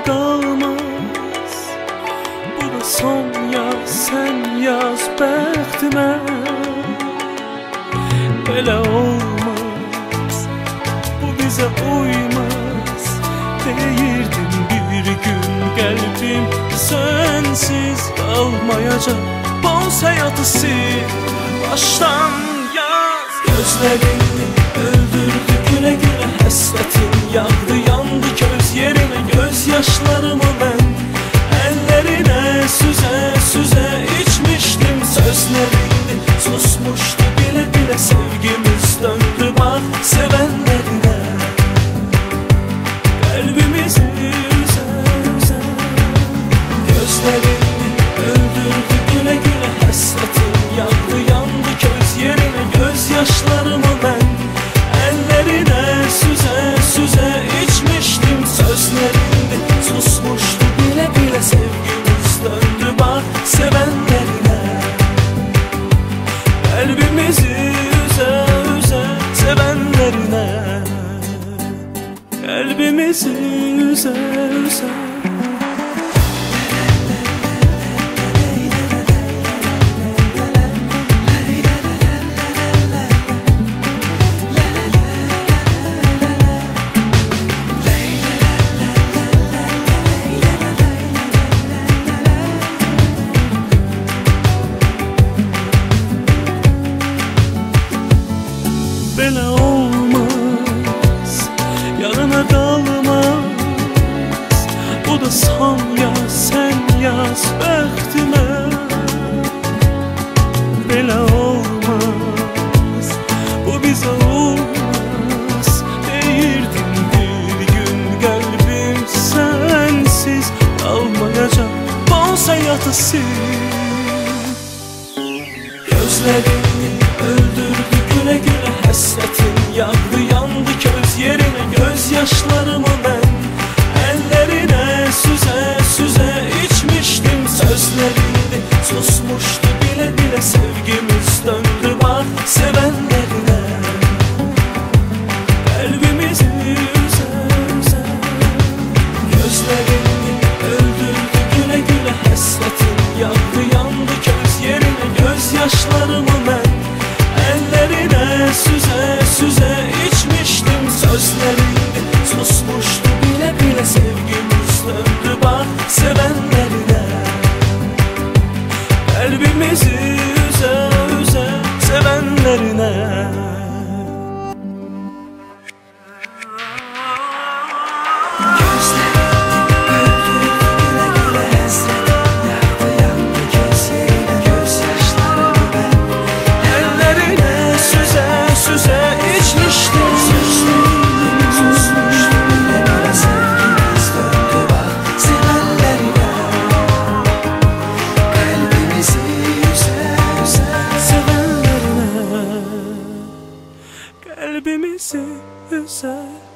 yanına kalmaz. Bu da son yaz, sen yaz bəxtimə. Belə olmaz, bu bizə uymaz. Deyirdim bir gün qəlbim sensiz qalmayacaq. Boz həyatı sil, başdan yaz. Gözlərini öldürdü gülə gülə həsrətin. Yağdı yandı göz yerine, göz yaşlarımı mən əllərinə süzə süzə içmişdim. Sözlərini susmuşdu bile bile, sevgimiz döndü bak sevenlerine. Kalbimizi üze üze, gözlerini öldürdü güle güle hasretin. Yandı yandı göz yerine, göz yaşlarımı ben ellerine süze süze içmiştim. Sözlerinde susmuştu bile bile, sevgimiz döndü bak sevenlerine. Kalbimizi üze üze sevenlerine, kalbimizi üze üze. Belə olmaz, yanına qalmaz. Bu da son yaz, sen yaz bəxtimə. Belə olmaz, bu bizə uymaz. Deyirdim bir gün qəlbim sensiz qalmayacaq. Boz həyatı sil, gözlərini öldürdü güle güle hasretin. Yağdı yandı göz yerine, göz yaşlarımı ben ellerine süze süze içmiştim. Sözlerinde susmuştu bile bile, sevgimiz döndü bak sevenlerine. Kalbimizi üze üze, gözlerini öldürdü güle güle hasretin. Yağdı yandı göz yerine, göz yaşlarımı ben ellerine süze süze içmiştim. Sözlerinde susmuştu bile bile, sevgimiz döndü bak sevenlerine. Kalbimizi üze üze sevenlerine. Kalbimizi üzer.